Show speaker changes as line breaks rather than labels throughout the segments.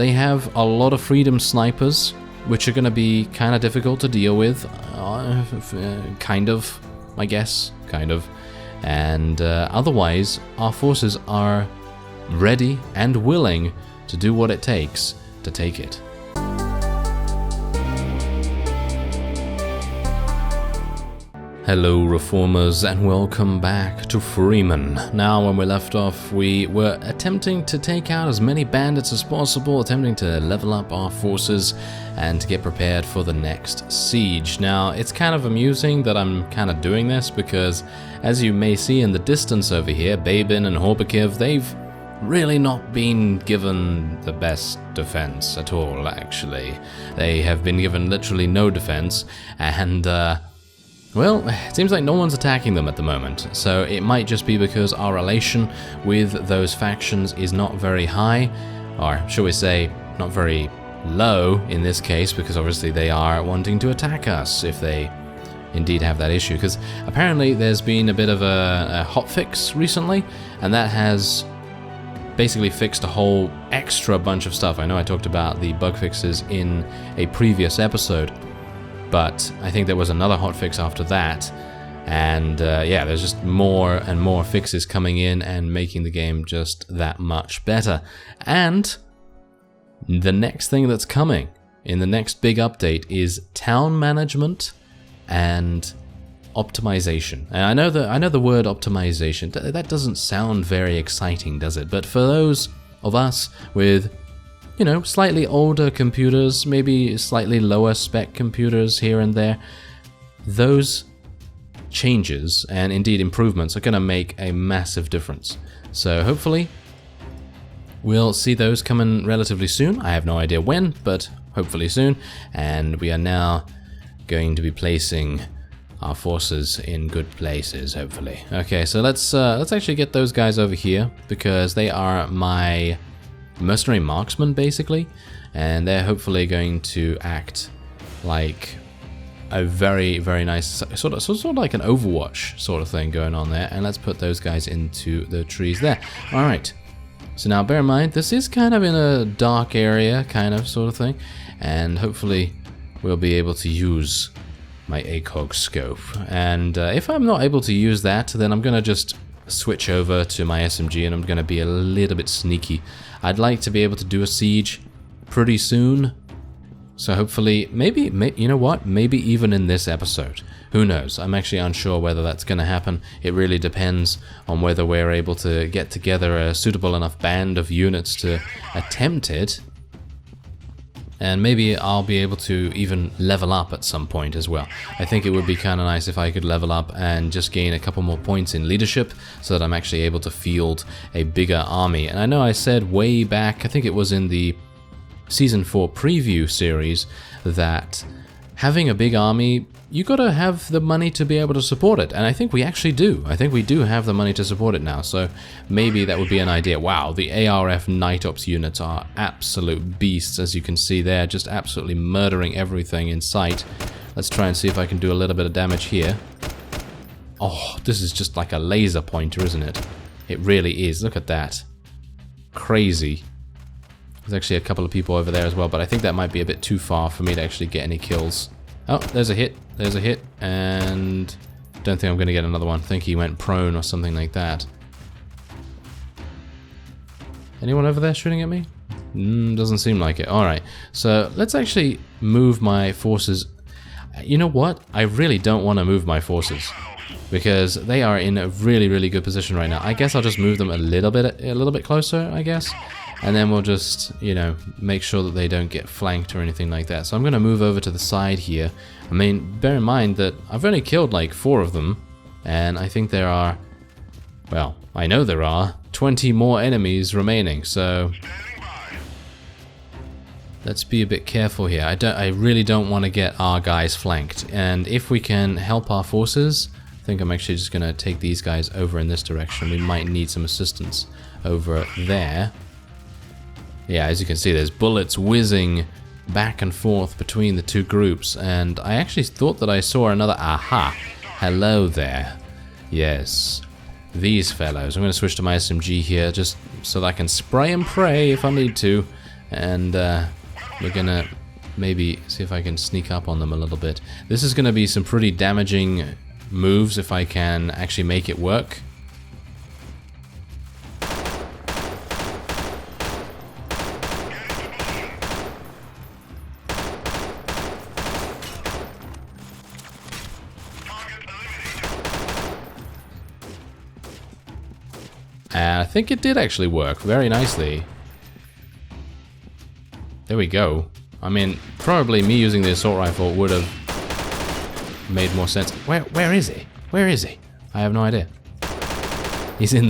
they have a lot of freedom snipers, which are going to be kind of difficult to deal with. Kind of, I guess. Kind of. And otherwise, our forces are ready and willing to do what it takes to take it. Hello Reformers and welcome back to Freeman. Now when we left off, we were attempting to take out as many bandits as possible, attempting to level up our forces and to get prepared for the next siege. Now it's kind of amusing that I'm kind of doing this because as you may see in the distance over here, Babin and Horbakiv, they've really not been given the best defense at all actually. They have been given literally no defense and well, it seems like no one's attacking them at the moment, so it might just be because our relation with those factions is not very high, or shall we say, not very low in this case, because obviously they are wanting to attack us if they indeed have that issue, because apparently there's been a bit of a hotfix recently, and that has basically fixed a whole extra bunch of stuff. I know I talked about the bug fixes in a previous episode, but I think there was another hotfix after that, and yeah, there's just more and more fixes coming in and making the game just that much better. And the next thing that's coming in the next big update is town management and optimization. And I know the word optimization, that doesn't sound very exciting, does it? But for those of us with slightly older computers, maybe slightly lower spec computers here and there, those changes and indeed improvements are going to make a massive difference. So hopefully we'll see those coming relatively soon. I have no idea when, but hopefully soon. And we are now going to be placing our forces in good places, hopefully. Okay, so let's actually get those guys over here because they are my mercenary marksmen basically, and they're hopefully going to act like a very, very nice sort of like an Overwatch sort of thing going on there. And let's put those guys into the trees there. All right, so now bear in mind this is kind of in a dark area kind of sort of thing, and hopefully we'll be able to use my ACOG scope. And if I'm not able to use that, then I'm gonna just switch over to my SMG and I'm gonna be a little bit sneaky. I'd like to be able to do a siege pretty soon, so hopefully, maybe you know what, maybe even in this episode. Who knows? I'm actually unsure whether that's going to happen. It really depends on whether we're able to get together a suitable enough band of units to attempt it. And maybe I'll be able to even level up at some point as well. I think it would be kind of nice if I could level up and just gain a couple more points in leadership so that I'm actually able to field a bigger army. And I know I said way back, I think it was in the Season 4 preview series, that having a big army, you gotta have the money to be able to support it. And I think we actually do. I think we do have the money to support it now. So maybe that would be an idea. Wow, the ARF Night Ops units are absolute beasts, as you can see there, just absolutely murdering everything in sight. Let's try and see if I can do a little bit of damage here. Oh, this is just like a laser pointer, isn't it? It really is. Look at that. Crazy. There's actually a couple of people over there as well, but I think that might be a bit too far for me to actually get any kills. Oh, there's a hit, and don't think I'm going to get another one. I think he went prone or something like that. Anyone over there shooting at me? Doesn't seem like it. Alright, so let's actually move my forces. You know what? I really don't want to move my forces because they are in a really, really good position right now. I guess I'll just move them a little bit closer, I guess. And then we'll just, make sure that they don't get flanked or anything like that. So I'm going to move over to the side here. I mean, bear in mind that I've only killed like 4 of them. And I think there are, well, I know there are 20 more enemies remaining. So let's be a bit careful here. I really don't want to get our guys flanked. And if we can help our forces, I think I'm actually just going to take these guys over in this direction. We might need some assistance over there. Yeah, as you can see, there's bullets whizzing back and forth between the two groups, and I actually thought that I saw another. Aha! Hello there. Yes, these fellows. I'm going to switch to my SMG here just so that I can spray and pray if I need to. and we're gonna maybe see if I can sneak up on them a little bit. This is gonna be some pretty damaging moves if I can actually make it work. I think it did actually work very nicely. There we go. I mean, probably me using the assault rifle would have made more sense. Where is he? Where is he? I have no idea. He's in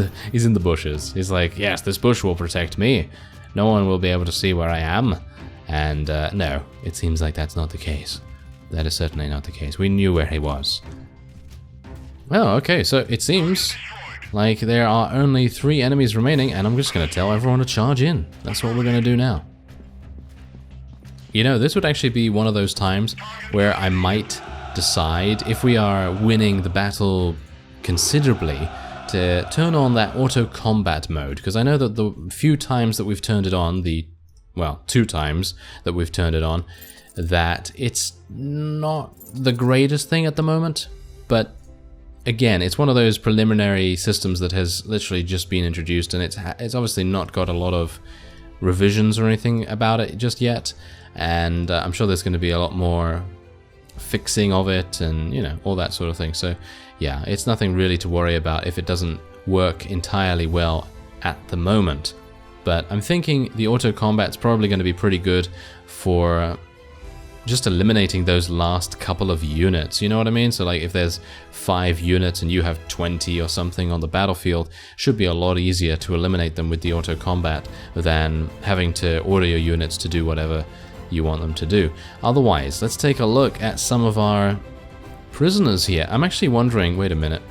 the bushes. He's like, yes, this bush will protect me. No one will be able to see where I am. And no, it seems like that's not the case. That is certainly not the case. We knew where he was. Well, okay, so it seems like there are only 3 enemies remaining, and I'm just going to tell everyone to charge in. That's what we're going to do now. You know, this would actually be one of those times where I might decide, if we are winning the battle considerably, to turn on that auto combat mode, because I know that the few times that we've turned it on, well, 2 times that we've turned it on, that it's not the greatest thing at the moment, but again, it's one of those preliminary systems that has literally just been introduced, and it's obviously not got a lot of revisions or anything about it just yet, and I'm sure there's going to be a lot more fixing of it and, you know, all that sort of thing. So yeah, it's nothing really to worry about if it doesn't work entirely well at the moment. But I'm thinking the auto combat's probably going to be pretty good for just eliminating those last couple of units, you know what I mean? So like if there's 5 units and you have 20 or something on the battlefield, should be a lot easier to eliminate them with the auto combat than having to order your units to do whatever you want them to do. Otherwise, let's take a look at some of our prisoners here. I'm actually wondering, wait a minute.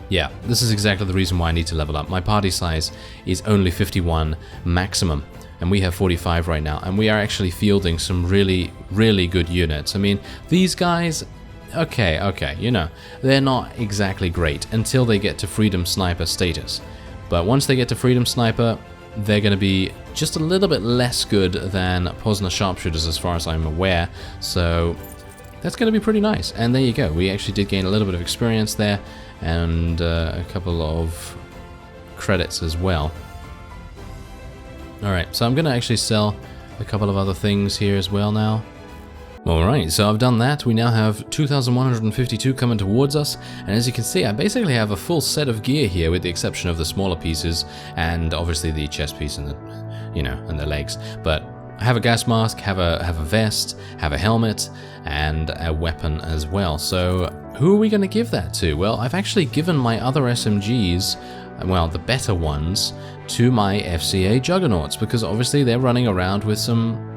Yeah, this is exactly the reason why I need to level up. My party size is only 51 maximum, and we have 45 right now, and we are actually fielding some really, really good units. I mean, these guys, okay, you know, they're not exactly great until they get to Freedom Sniper status. But once they get to Freedom Sniper, they're going to be just a little bit less good than Pozner Sharpshooters as far as I'm aware, so that's going to be pretty nice. And there you go, we actually did gain a little bit of experience there, and a couple of credits as well. Alright, so I'm going to actually sell a couple of other things here as well now. Alright, so I've done that. We now have 2,152 coming towards us, and as you can see, I basically have a full set of gear here with the exception of the smaller pieces and obviously the chest piece and the, you know, and the legs. But I have a gas mask, have a vest, have a helmet, and a weapon as well. So who are we going to give that to? Well, I've actually given my other SMGs, well, the better ones, to my FCA Juggernauts, because obviously they're running around with some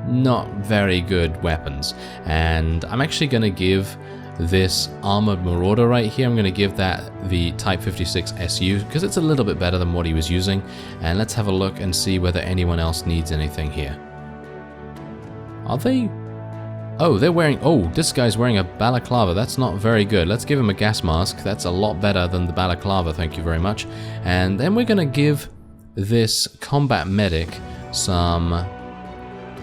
not very good weapons. And I'm actually going to give this Armored Marauder right here, I'm going to give that the Type 56 SU, because it's a little bit better than what he was using. And let's have a look and see whether anyone else needs anything here. Are they? Oh, they're wearing... Oh, this guy's wearing a balaclava. That's not very good. Let's give him a gas mask. That's a lot better than the balaclava, thank you very much. And then we're going to give this combat medic some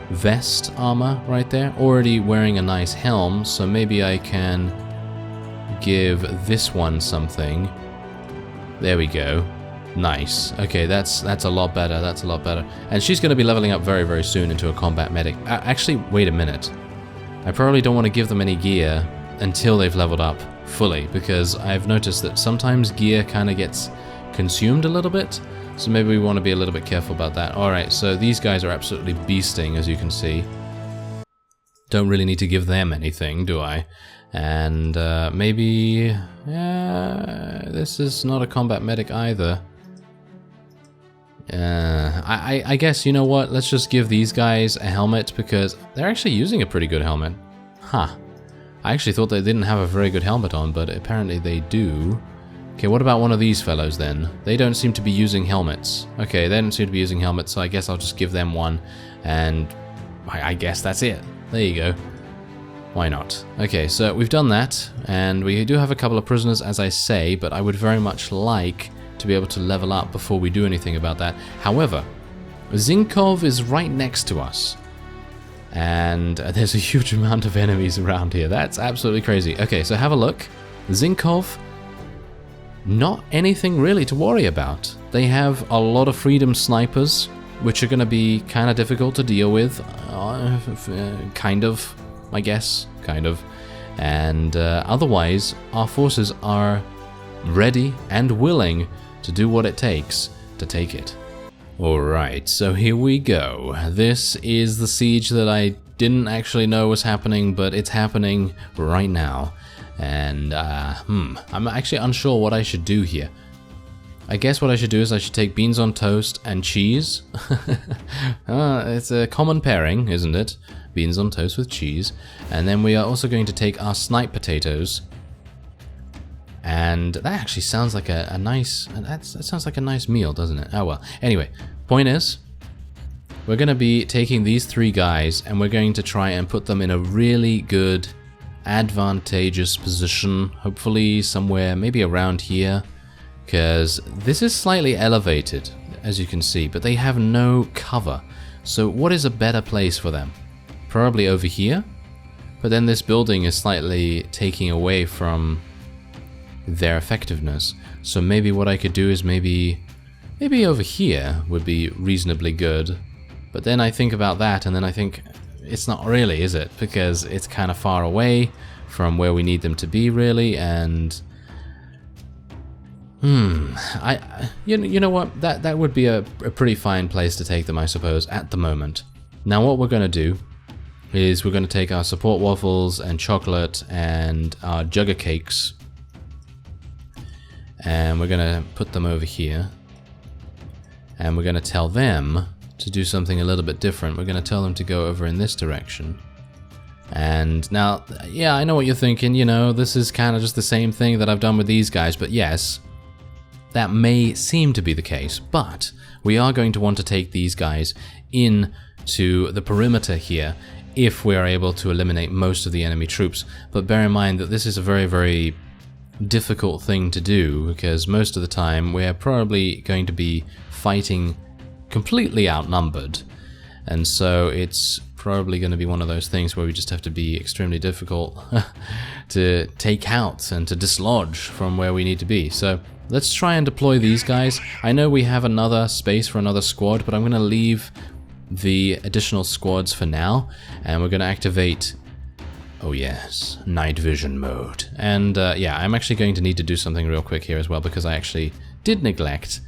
vest armor right there. Already wearing a nice helm, so maybe I can give this one something. There we go. Nice. Okay, that's a lot better. That's a lot better. And she's going to be leveling up very, very soon into a combat medic. Actually, wait a minute. I probably don't want to give them any gear until they've leveled up fully, because I've noticed that sometimes gear kind of gets consumed a little bit, so maybe we want to be a little bit careful about that. Alright, so these guys are absolutely beasting, as you can see. Don't really need to give them anything, do I? And maybe... this is not a combat medic either. I guess, you know what, let's just give these guys a helmet, because they're actually using a pretty good helmet. Huh. I actually thought they didn't have a very good helmet on, but apparently they do. Okay, what about one of these fellows then? They don't seem to be using helmets. Okay, they don't seem to be using helmets, so I guess I'll just give them one, and I guess that's it. There you go. Why not? Okay, so we've done that, and we do have a couple of prisoners, as I say, but I would very much like to be able to level up before we do anything about that. However, Zinkov is right next to us. And there's a huge amount of enemies around here. That's absolutely crazy. Okay, so have a look. Zinkov, not anything really to worry about. They have a lot of freedom snipers, which are going to be kind of difficult to deal with. Kind of, I guess. Kind of. And otherwise, our forces are ready and willing to do what it takes to take it. Alright, so here we go. This is the siege that I didn't actually know was happening, but it's happening right now. And, I'm actually unsure what I should do here. I guess what I should do is I should take beans on toast and cheese. It's a common pairing, isn't it? Beans on toast with cheese. And then we are also going to take our snipe potatoes. And that actually sounds like a nice... That sounds like a nice meal, doesn't it? Oh well. Anyway, point is, we're going to be taking these 3 guys and we're going to try and put them in a really good, advantageous position. Hopefully somewhere, maybe around here. Because this is slightly elevated, as you can see, but they have no cover. So what is a better place for them? Probably over here? But then this building is slightly taking away from their effectiveness. So maybe what I could do is maybe over here would be reasonably good. But then I think about that and then I think it's not really, is it? Because it's kind of far away from where we need them to be, really. And you know what? That would be a pretty fine place to take them, I suppose, at the moment. Now what we're going to do is we're going to take our support waffles and chocolate and our jugger cakes, and we're going to put them over here, and we're going to tell them to do something a little bit different. We're going to tell them to go over in this direction. And now, yeah, I know what you're thinking, you know, this is kind of just the same thing that I've done with these guys, but yes, that may seem to be the case, but we are going to want to take these guys into the perimeter here if we are able to eliminate most of the enemy troops. But bear in mind that this is a very, very difficult thing to do, because most of the time we're probably going to be fighting completely outnumbered, and so it's probably going to be one of those things where we just have to be extremely difficult to take out and to dislodge from where we need to be. So let's try and deploy these guys. I know we have another space for another squad, but I'm going to leave the additional squads for now, and we're going to activate, oh yes, night vision mode. And yeah, I'm actually going to need to do something real quick here as well, because I actually did neglect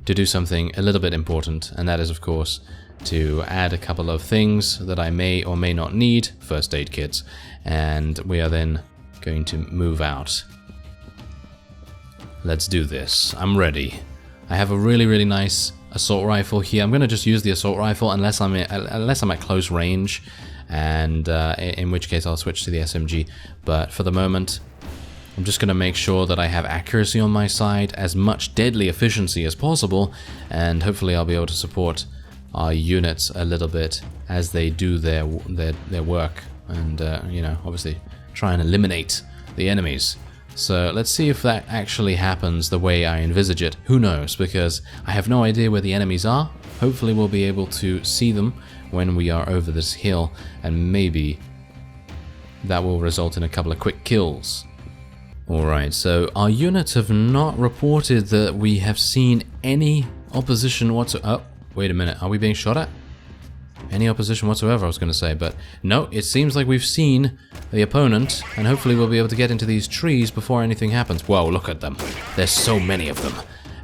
to do something a little bit important, and that is, of course, to add a couple of things that I may or may not need, first aid kits, and we are then going to move out. Let's do this. I'm ready. I have a really, really nice assault rifle here. I'm going to just use the assault rifle unless I'm at close range, and in which case I'll switch to the SMG. But for the moment, I'm just going to make sure that I have accuracy on my side, as much deadly efficiency as possible, and hopefully I'll be able to support our units a little bit as they do their work, and you know, obviously try and eliminate the enemies. So let's see if that actually happens the way I envisage it. Who knows, because I have no idea where the enemies are. Hopefully we'll be able to see them when we are over this hill, and maybe that will result in a couple of quick kills. Alright, so our units have not reported that we have seen any opposition whatsoever. Oh, wait a minute, are we being shot at? Any opposition whatsoever, I was going to say, but no, it seems like we've seen the opponent, and hopefully we'll be able to get into these trees before anything happens. Whoa, look at them. There's so many of them,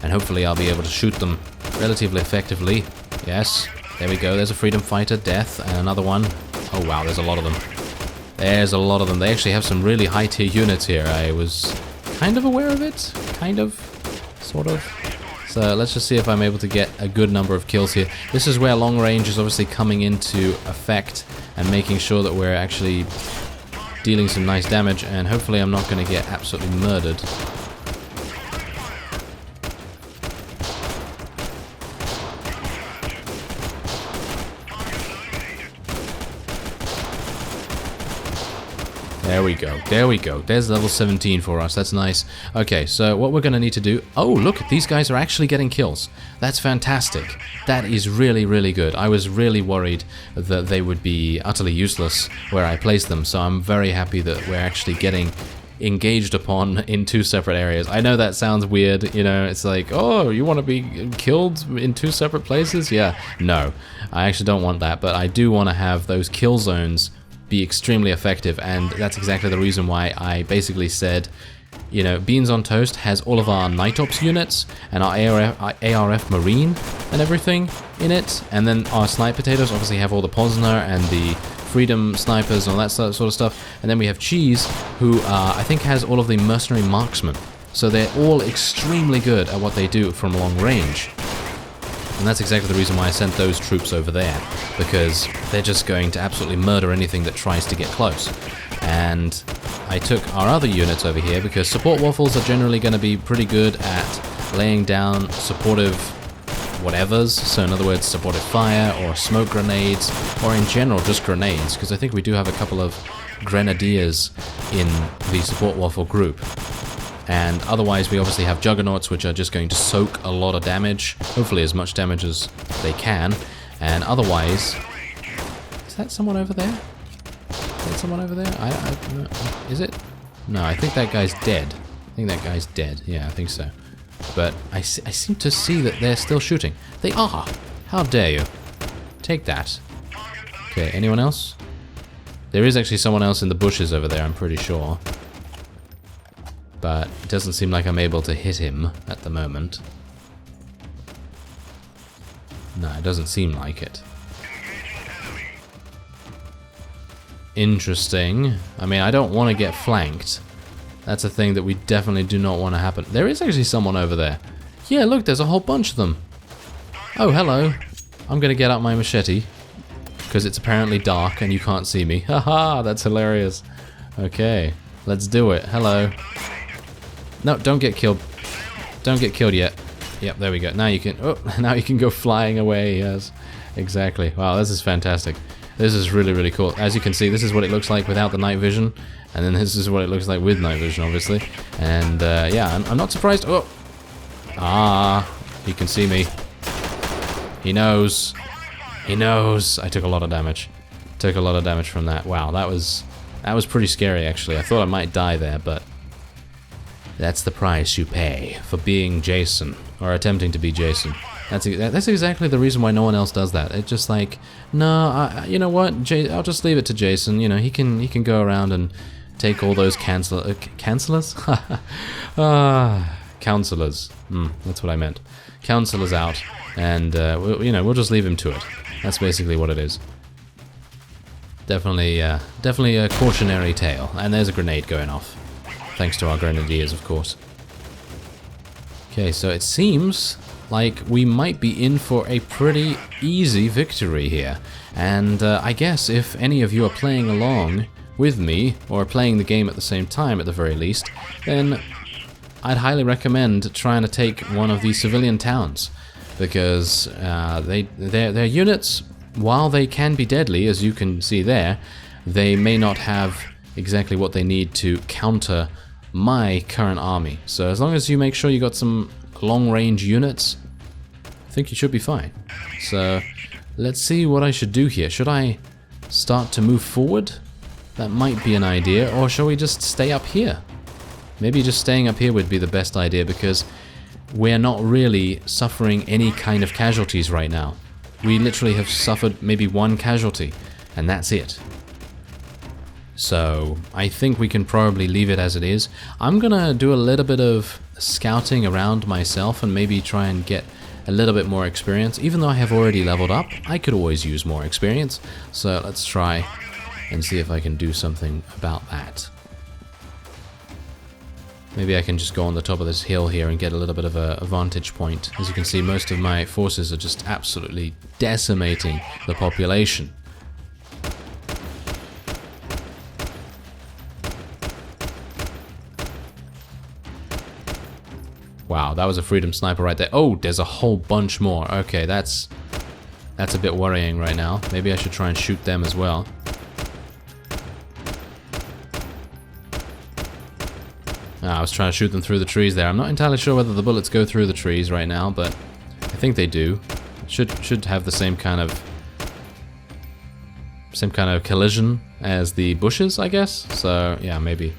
and hopefully I'll be able to shoot them relatively effectively. Yes, there we go, there's a freedom fighter, death, and another one. Oh wow, there's a lot of them. There's a lot of them. They actually have some really high tier units here. I was kind of aware of it, kind of, sort of. So let's just see if I'm able to get a good number of kills here. This is where long range is obviously coming into effect, and making sure that we're actually dealing some nice damage, and hopefully I'm not going to get absolutely murdered. There we go. There we go. There's level 17 for us. That's nice. Okay, so what we're going to need to do... Oh, look, these guys are actually getting kills. That's fantastic. That is really, really good. I was really worried that they would be utterly useless where I placed them, so I'm very happy that we're actually getting engaged upon in 2 separate areas. I know that sounds weird, you know, it's like, oh, you want to be killed in 2 separate places? Yeah, no, I actually don't want that, but I do want to have those kill zones be extremely effective, and that's exactly the reason why I basically said, you know, Beans on Toast has all of our Night Ops units and our ARF Marine and everything in it, and then our Snipe Potatoes obviously have all the Posner and the Freedom Snipers and all that sort of stuff, and then we have Cheese, who I think has all of the Mercenary Marksmen, so they're all extremely good at what they do from long range. And that's exactly the reason why I sent those troops over there, because they're just going to absolutely murder anything that tries to get close. And I took our other units over here because support waffles are generally going to be pretty good at laying down supportive whatevers, so in other words supportive fire or smoke grenades, or in general just grenades, because I think we do have a couple of grenadiers in the support waffle group. And otherwise we obviously have juggernauts, which are just going to soak a lot of damage, hopefully as much damage as they can. And otherwise, is that someone over there? Is that someone over there? Is it? No, I think that guy's dead. I think that guy's dead. Yeah, I think so. But I seem to see that they're still shooting. They are! How dare you? Take that. Okay, anyone else? There is actually someone else in the bushes over there, I'm pretty sure. But it doesn't seem like I'm able to hit him at the moment. No, it doesn't seem like it. Interesting. I mean, I don't want to get flanked. That's a thing that we definitely do not want to happen. There is actually someone over there. Yeah, look, there's a whole bunch of them. Oh, hello. I'm going to get out my machete, because it's apparently dark and you can't see me. Haha, that's hilarious. Okay, let's do it. Hello. No, don't get killed. Don't get killed yet. Yep, there we go. Now you can... Oh, now you can go flying away. Yes, exactly. Wow, this is fantastic. This is really, really cool. As you can see, this is what it looks like without the night vision. And then this is what it looks like with night vision, obviously. And, yeah, I'm not surprised... Oh! Ah, he can see me. He knows. He knows. I took a lot of damage. Took a lot of damage from that. Wow, that was pretty scary, actually. I thought I might die there, but... That's the price you pay for being Jason, or attempting to be Jason. That's exactly the reason why no one else does that. It's just like, no, you know what? I'll just leave it to Jason. You know, he can go around and take all those counselors. Counselors. That's what I meant. Counselors out, and we'll just leave him to it. That's basically what it is. Definitely a cautionary tale. And there's a grenade going off. Thanks to our grenadiers, of course. Okay, so it seems like we might be in for a pretty easy victory here. And I guess if any of you are playing along with me, or playing the game at the same time at the very least, then I'd highly recommend trying to take one of these civilian towns. Because their units, while they can be deadly, as you can see there, they may not have exactly what they need to counter my current army. So as long as you make sure you got some long-range units, I think you should be fine. So let's see what I should do here. Should I start to move forward? That might be an idea. Or shall we just stay up here? Maybe just staying up here would be the best idea, because we're not really suffering any kind of casualties right now. We literally have suffered maybe one casualty, and that's it. So I think we can probably leave it as it is. I'm gonna do a little bit of scouting around myself and maybe try and get a little bit more experience. Even though I have already leveled up, I could always use more experience. So let's try and see if I can do something about that. Maybe I can just go on the top of this hill here and get a little bit of a vantage point. As you can see, most of my forces are just absolutely decimating the population. Wow, that was a freedom sniper right there. Oh, there's a whole bunch more. Okay, that's a bit worrying right now. Maybe I should try and shoot them as well. I was trying to shoot them through the trees there. I'm not entirely sure whether the bullets go through the trees right now, but I think they do. Should have the same kind of collision as the bushes, I guess. So yeah, maybe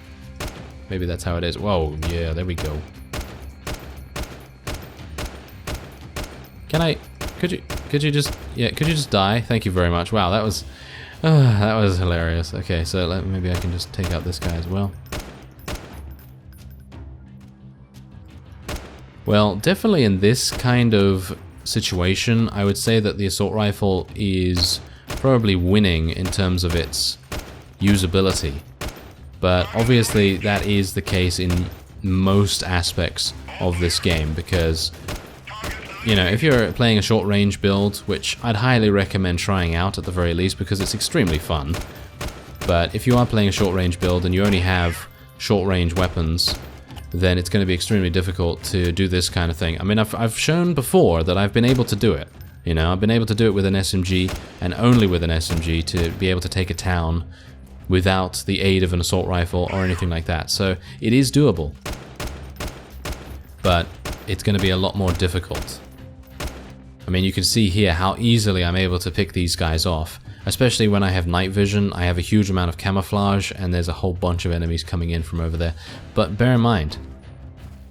that's how it is. Whoa, yeah, there we go. Could you just die? Thank you very much. Wow, that was hilarious. Okay, so maybe I can just take out this guy as well. Well, definitely in this kind of situation, I would say that the assault rifle is probably winning in terms of its usability. But obviously that is the case in most aspects of this game, because, you know, if you're playing a short range build, which I'd highly recommend trying out at the very least because it's extremely fun, but if you are playing a short range build and you only have short range weapons, then it's going to be extremely difficult to do this kind of thing. I mean, I've shown before that I've been able to do it. You know, I've been able to do it with an SMG, and only with an SMG, to be able to take a town without the aid of an assault rifle or anything like that. So it is doable, but it's going to be a lot more difficult. I mean, you can see here how easily I'm able to pick these guys off, especially when I have night vision. I have a huge amount of camouflage, and there's a whole bunch of enemies coming in from over there. But bear in mind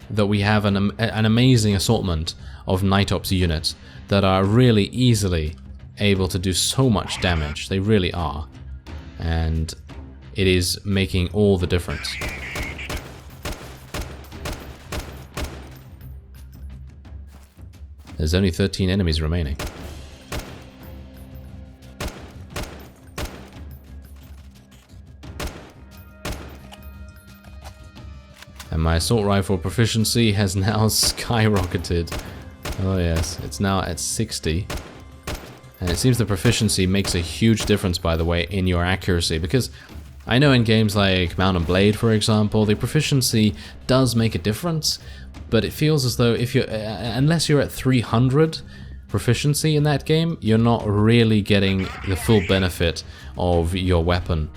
that we have an amazing assortment of night ops units that are really easily able to do so much damage. They really are. And it is making all the difference. There's only 13 enemies remaining. And my assault rifle proficiency has now skyrocketed. Oh yes, it's now at 60. And it seems the proficiency makes a huge difference, by the way, in your accuracy, because I know in games like Mount and Blade, for example, the proficiency does make a difference, but it feels as though if you're, unless you're at 300 proficiency in that game, you're not really getting the full benefit of your weapon.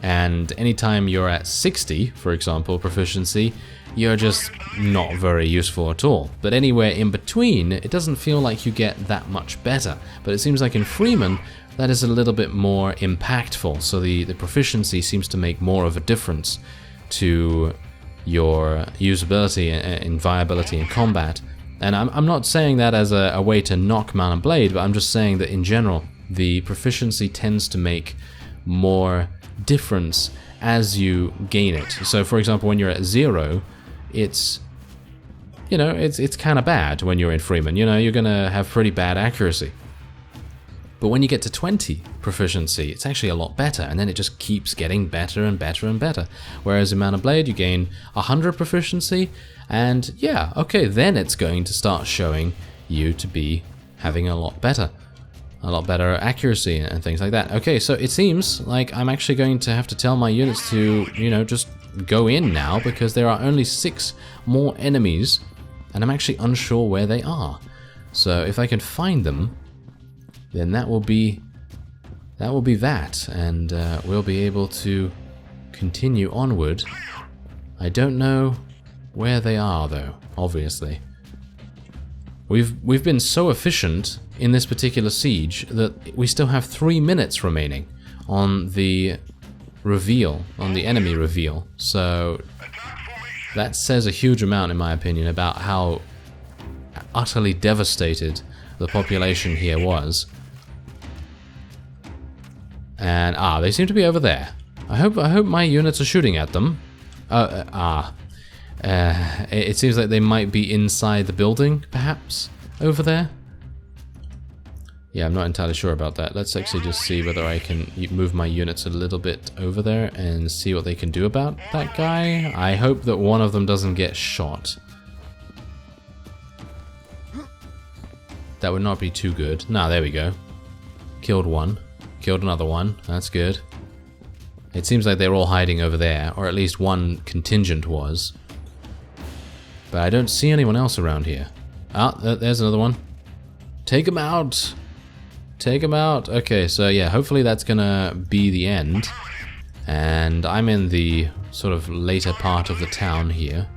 And anytime you're at 60, for example, proficiency, you're just not very useful at all. But anywhere in between, it doesn't feel like you get that much better. But it seems like in Freeman, that is a little bit more impactful. So the proficiency seems to make more of a difference to your usability and viability in combat. And I'm not saying that as a way to knock Mount and Blade, but I'm just saying that in general, the proficiency tends to make more difference as you gain it. So for example, when you're at 0, it's, you know, it's kind of bad when you're in Freeman. You know, you're gonna have pretty bad accuracy. But when you get to 20 proficiency, it's actually a lot better, and then it just keeps getting better and better and better. Whereas in Mount and Blade, you gain 100 proficiency, and yeah, okay, then it's going to start showing you to be having a lot better accuracy and things like that. Okay, so it seems like I'm actually going to have to tell my units to, you know, just go in now, because there are only 6 more enemies, and I'm actually unsure where they are. So if I can find them, then that will be that, and we'll be able to continue onward. I don't know where they are, though, obviously. We've been so efficient in this particular siege that we still have 3 minutes remaining on the reveal, on the enemy reveal. So that says a huge amount, in my opinion, about how utterly devastated the population here was. And they seem to be over there. I hope my units are shooting at them. It seems like they might be inside the building, perhaps, over there. Yeah, I'm not entirely sure about that. Let's actually just see whether I can move my units a little bit over there and see what they can do about that guy. I hope that one of them doesn't get shot. That would not be too good. No, there we go. Killed one. Killed another one. That's good. It seems like they're all hiding over there, or at least one contingent was. But I don't see anyone else around here. There's another one. Take him out! Take him out! Okay, so yeah, hopefully that's gonna be the end. And I'm in the sort of later part of the town here.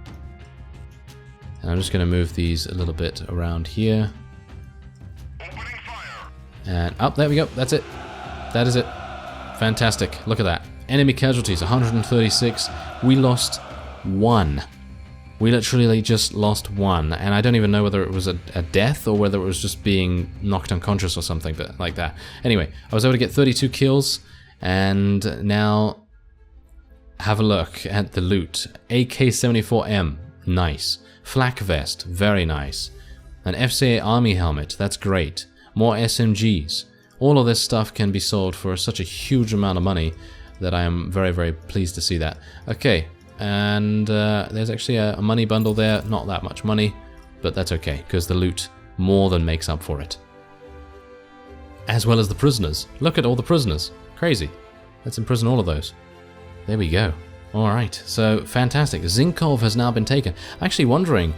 And I'm just going to move these a little bit around here. And up, there we go. That's it. That is it. Fantastic. Look at that. Enemy casualties, 136. We lost 1. We literally just lost 1. And I don't even know whether it was a death or whether it was just being knocked unconscious or something but like that. Anyway, I was able to get 32 kills. And now have a look at the loot. AK-74M. Nice. Flak vest, very nice. An FCA army helmet, that's great. More SMGs. All of this stuff can be sold for such a huge amount of money that I am very, very pleased to see that. Okay, and there's actually a money bundle there. Not that much money, but that's okay, because the loot more than makes up for it. As well as the prisoners. Look at all the prisoners. Crazy. Let's imprison all of those. There we go. Alright, so fantastic. Zinkov has now been taken. Actually wondering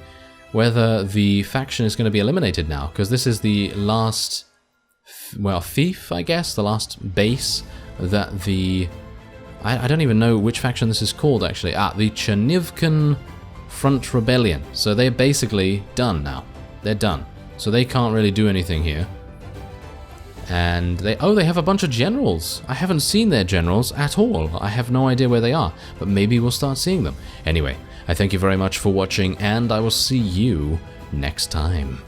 whether the faction is going to be eliminated now, because this is the last, well, fief, I guess, the last base that the... I don't even know which faction this is called, actually. The Chernivkan Front Rebellion. So they're basically done now. They're done. So they can't really do anything here. And they have a bunch of generals. I haven't seen their generals at all. I have no idea where they are, but maybe we'll start seeing them. Anyway, I thank you very much for watching, and I will see you next time.